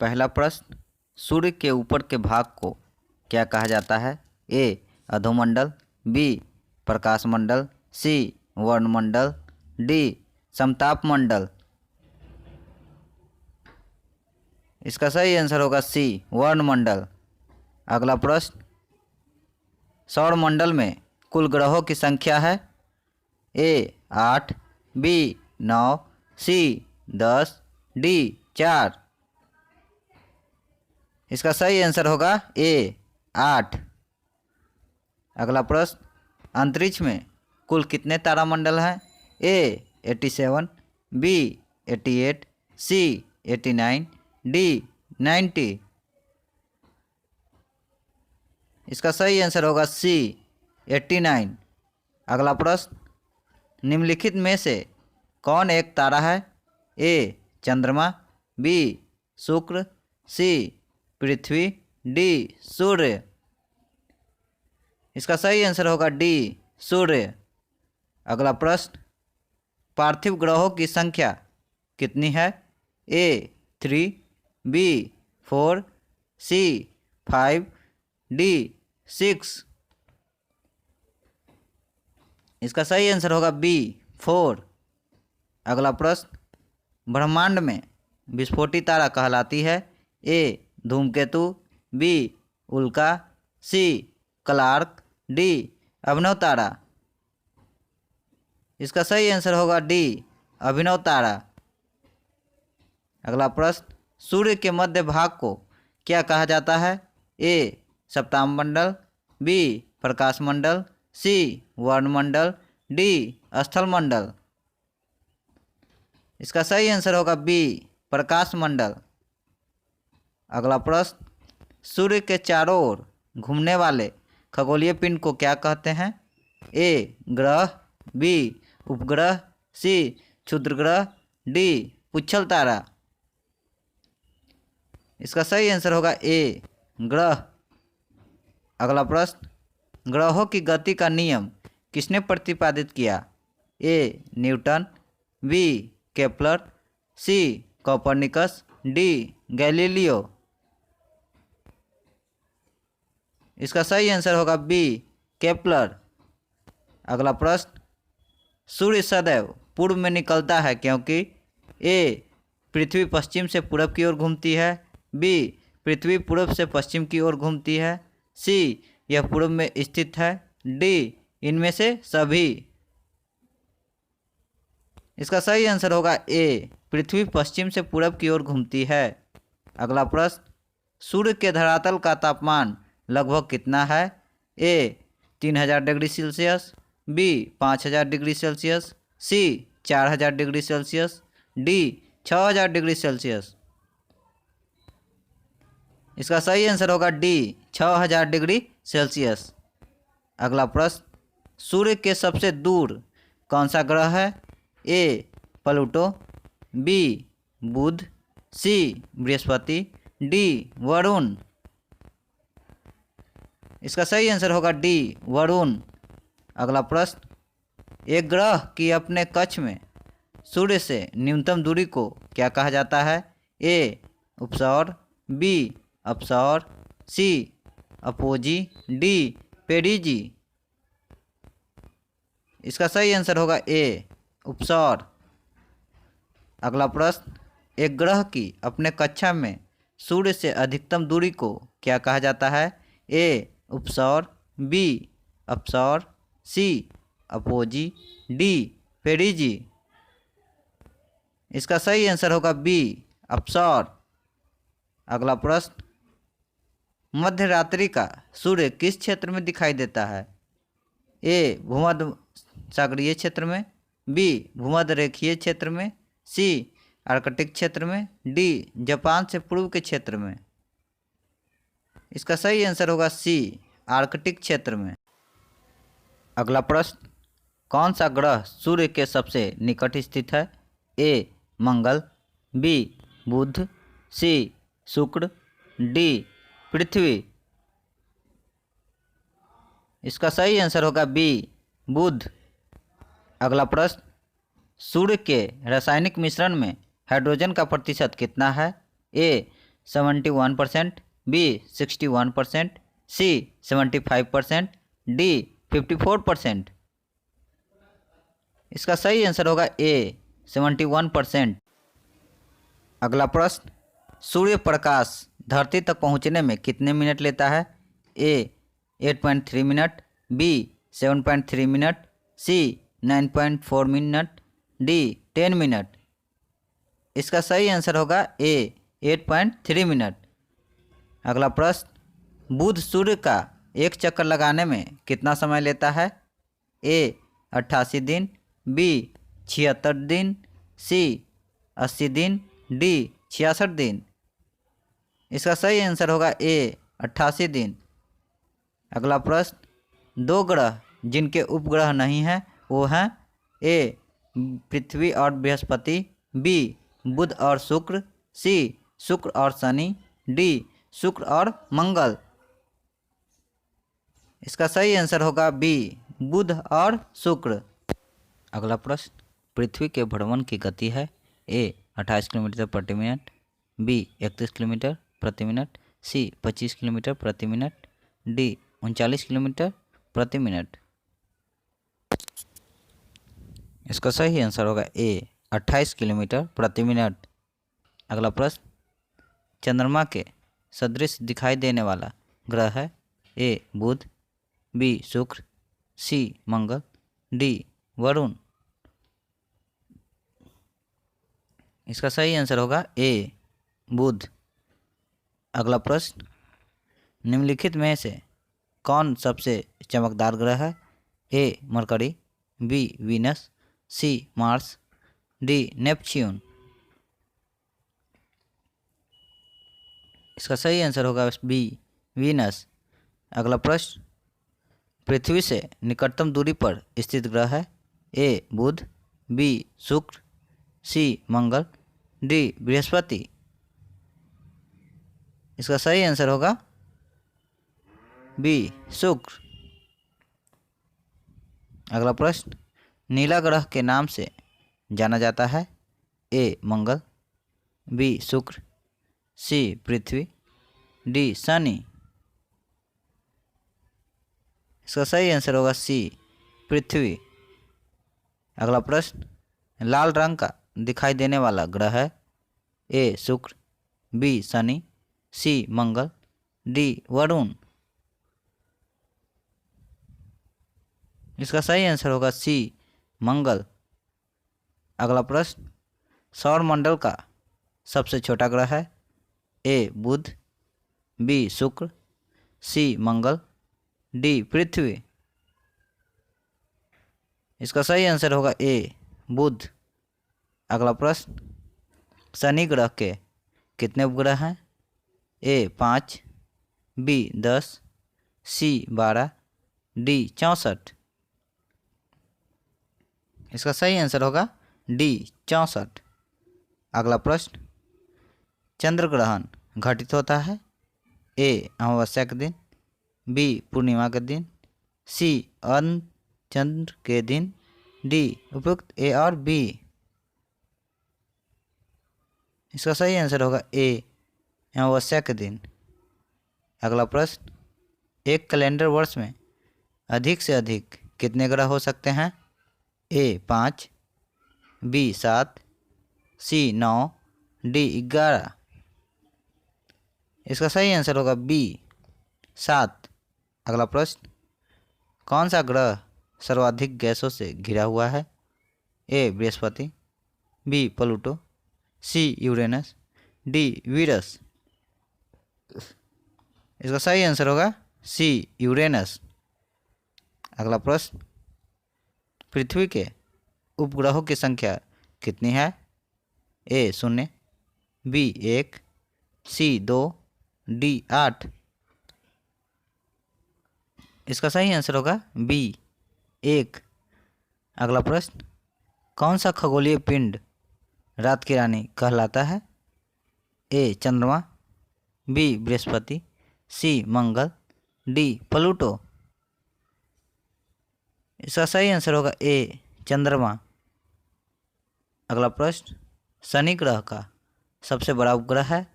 पहला प्रश्न, सूर्य के ऊपर के भाग को क्या कहा जाता है? ए अधोमंडल, बी प्रकाश मंडल, सी वर्णमंडल, डी समताप मंडल। इसका सही आंसर होगा सी वर्णमंडल। अगला प्रश्न, सौरमंडल में कुल ग्रहों की संख्या है? ए 8, बी 9, सी 10, डी 4। इसका सही आंसर होगा ए 8। अगला प्रश्न, अंतरिक्ष में कुल कितने तारामंडल हैं? ए 87, बी 88, सी 89, डी 90। इसका सही आंसर होगा सी 89। अगला प्रश्न, निम्नलिखित में से कौन एक तारा है? ए चंद्रमा, बी शुक्र, सी पृथ्वी, डी सूर्य। इसका सही आंसर होगा डी सूर्य। अगला प्रश्न, पार्थिव ग्रहों की संख्या कितनी है? ए 3, बी 4, सी 5, डी 6। इसका सही आंसर होगा बी 4। अगला प्रश्न, ब्रह्मांड में विस्फोटी तारा कहलाती है? ए धूमकेतु, बी उल्का, सी क्लार्क, डी अभिनव तारा। इसका सही आंसर होगा डी अभिनव तारा। अगला प्रश्न, सूर्य के मध्य भाग को क्या कहा जाता है? ए सप्ताह मंडल, बी प्रकाश मंडल, सी वर्णमंडल, डी स्थल मंडल। इसका सही आंसर होगा बी प्रकाश मंडल। अगला प्रश्न, सूर्य के चारों ओर घूमने वाले खगोलीय पिंड को क्या कहते हैं? ए ग्रह, बी उपग्रह, सी क्षुद्रग्रह, डी पुच्छल तारा। इसका सही आंसर होगा ए ग्रह। अगला प्रश्न, ग्रहों की गति का नियम किसने प्रतिपादित किया? A Newton, B Kepler, C Copernicus, D Galileo. इसका सही आंसर होगा बी केपलर। अगला प्रश्न, सूर्य सदैव पूर्व में निकलता है क्योंकि? ए पृथ्वी पश्चिम से पूरब की ओर घूमती है, बी पृथ्वी पूरब से पश्चिम की ओर घूमती है, सी यह पूर्व में स्थित है, डी इनमें से सभी। इसका सही आंसर होगा ए पृथ्वी पश्चिम से पूरब की ओर घूमती है। अगला प्रश्न, सूर्य के धरातल का तापमान लगभग कितना है? A 3000 degree Celsius, B 5000 degree Celsius, C 4000 degree Celsius, D 6000 degree Celsius. इसका सही आंसर होगा डी 6000 डिग्री सेल्सियस। अगला प्रश्न, सूर्य के सबसे दूर कौन सा ग्रह है? ए प्लूटो, बी बुध, सी बृहस्पति, डी वरुण। इसका सही आंसर होगा डी वरुण। अगला प्रश्न, एक ग्रह की अपने कक्ष में सूर्य से न्यूनतम दूरी को क्या कहा जाता है? ए उपसौर, बी अपसौर, सी अपोजी, डी पेरिजी। इसका सही आंसर होगा ए उपसौर। अगला प्रश्न, एक ग्रह की अपने कक्षा में सूर्य से अधिकतम दूरी को क्या कहा जाता है? ए उपसौर, बी अपसौर, सी अपोजी, डी पेरिजी। इसका सही आंसर होगा बी अपसौर। अगला प्रश्न, मध्य रात्रि का सूर्य किस क्षेत्र में दिखाई देता है? ए भूमध्य सागरीय क्षेत्र में, बी भूमध्य रेखीय क्षेत्र में, सी आर्कटिक क्षेत्र में, डी जापान से पूर्व के क्षेत्र में। इसका सही आंसर होगा सी आर्कटिक क्षेत्र में। अगला प्रश्न, कौन सा ग्रह सूर्य के सबसे निकट स्थित है? ए मंगल, बी बुध, सी शुक्र, डी पृथ्वी। इसका सही आंसर होगा बी बुध। अगला प्रश्न, सूर्य के रासायनिक मिश्रण में हाइड्रोजन का प्रतिशत कितना है? ए 71%, बी 61%, सी 75%, डी 54%। इसका सही आंसर होगा ए 71%। अगला प्रश्न, सूर्य प्रकाश धरती तक पहुंचने में कितने मिनट लेता है? ए 8.3 मिनट, बी 7.3 मिनट, सी 9.4 मिनट, डी 10 मिनट। इसका सही आंसर होगा ए 8.3 मिनट। अगला प्रश्न, बुध सूर्य का एक चक्कर लगाने में कितना समय लेता है? ए 88 दिन, बी 76 दिन, सी 80 दिन, डी 66 दिन। इसका सही आंसर होगा ए 88 दिन। अगला प्रश्न, दो ग्रह जिनके उपग्रह नहीं हैं वो हैं ए पृथ्वी और बृहस्पति, बी बुध और शुक्र, सी शुक्र और शनि, डी शुक्र और मंगल। इसका सही आंसर होगा बी बुध और शुक्र। अगला प्रश्न, पृथ्वी के भ्रमण की गति है ए 28 किलोमीटर प्रति मिनट, बी 31 किलोमीटर प्रति मिनट, सी 25 किलोमीटर प्रति मिनट, डी 39 किलोमीटर प्रति मिनट। इसका सही आंसर होगा ए 28 किलोमीटर प्रति मिनट। अगला प्रश्न, चंद्रमा के सदृश दिखाई देने वाला ग्रह है ए बुध, बी शुक्र, सी मंगल, डी वरुण। इसका सही आंसर होगा ए बुध। अगला प्रश्न, निम्नलिखित में से कौन सबसे चमकदार ग्रह है? ए मरकरी, बी वीनस, सी मार्स, डी नेपच्यून। इसका सही आंसर होगा बी वीनस। अगला प्रश्न, पृथ्वी से निकटतम दूरी पर स्थित ग्रह है ए बुध, बी शुक्र, सी मंगल, डी बृहस्पति। इसका सही आंसर होगा बी शुक्र। अगला प्रश्न, नीला ग्रह के नाम से जाना जाता है ए मंगल, बी शुक्र, सी पृथ्वी, डी शनि। इसका सही आंसर होगा सी पृथ्वी। अगला प्रश्न, लाल रंग का दिखाई देने वाला ग्रह है ए शुक्र, बी शनि, सी मंगल, डी वरुण। इसका सही आंसर होगा सी मंगल। अगला प्रश्न, सौरमंडल का सबसे छोटा ग्रह है ए बुध, बी शुक्र, सी मंगल, डी पृथ्वी। इसका सही आंसर होगा ए बुध। अगला प्रश्न, शनि ग्रह के कितने उपग्रह हैं? ए 5, बी 10, सी 12, डी 64। इसका सही आंसर होगा डी 64। अगला प्रश्न, चंद्र ग्रहण घटित होता है ए अमावस्या के दिन, बी पूर्णिमा के दिन, सी अर्ण चंद्र के दिन, डी उपयुक्त ए और बी। इसका सही आंसर होगा ए अमावस्या के दिन। अगला प्रश्न, एक कैलेंडर वर्ष में अधिक से अधिक कितने ग्रह हो सकते हैं? ए 5, बी 7, सी 9, डी 11। इसका सही आंसर होगा बी 7। अगला प्रश्न, कौन सा ग्रह सर्वाधिक गैसों से घिरा हुआ है? A Brihaspati, B Pluto, C Uranus, D वीरस। इसका सही आंसर होगा सी यूरेनस। अगला प्रश्न, पृथ्वी के उपग्रहों की संख्या कितनी है? ए 0, बी 1, सी 2, डी 8। इसका सही आंसर होगा बी 1। अगला प्रश्न, कौन सा खगोलीय पिंड रात की रानी कहलाता है? ए चंद्रमा, बी बृहस्पति, सी मंगल, डी प्लूटो। इसका सही आंसर होगा ए चंद्रमा। अगला प्रश्न, शनि ग्रह का सबसे बड़ा उपग्रह है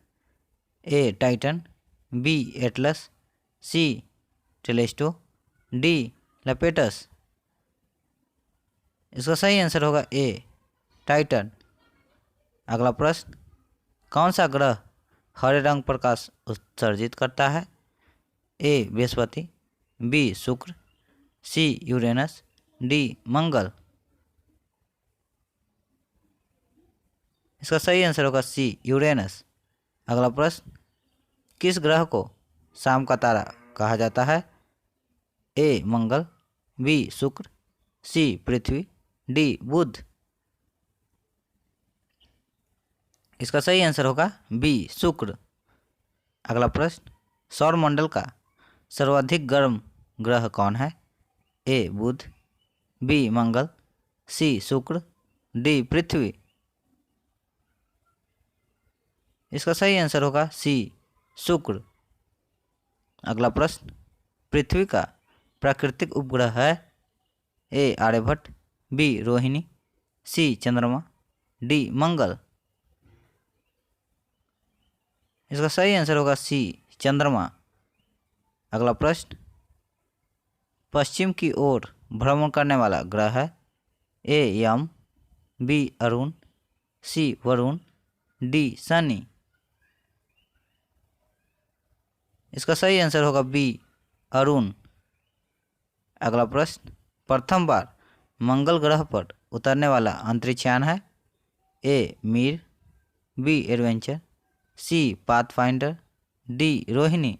ए टाइटन, बी एटलस, सी टेलेस्टो, डी लपेटस। इसका सही आंसर होगा ए टाइटन। अगला प्रश्न, कौन सा ग्रह हरे रंग प्रकाश उत्सर्जित करता है? ए बृहस्पति, बी शुक्र, सी यूरेनस, डी मंगल। इसका सही आंसर होगा सी यूरेनस। अगला प्रश्न, किस ग्रह को शाम का तारा कहा जाता है? ए मंगल, बी शुक्र, सी पृथ्वी, डी बुध। इसका सही आंसर होगा बी शुक्र। अगला प्रश्न, सौरमंडल का सर्वाधिक गर्म ग्रह कौन है? ए बुध, बी मंगल, सी शुक्र, डी पृथ्वी। इसका सही आंसर होगा सी शुक्र। अगला प्रश्न, पृथ्वी का प्राकृतिक उपग्रह है? ए आर्यभट्ट, बी रोहिणी, सी चंद्रमा, डी मंगल। इसका सही आंसर होगा सी चंद्रमा। अगला प्रश्न, पश्चिम की ओर भ्रमण करने वाला ग्रह है? ए यम, बी अरुण, सी वरुण, डी शनि। इसका सही आंसर होगा बी अरुण। अगला प्रश्न, प्रथम बार मंगल ग्रह पर उतरने वाला अंतरिक्षयान है? ए मीर, बी एडवेंचर, सी पाथफाइंडर, डी रोहिणी।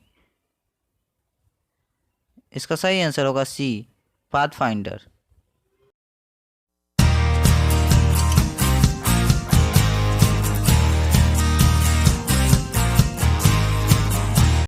इसका सही आंसर होगा सी पाथफाइंडर।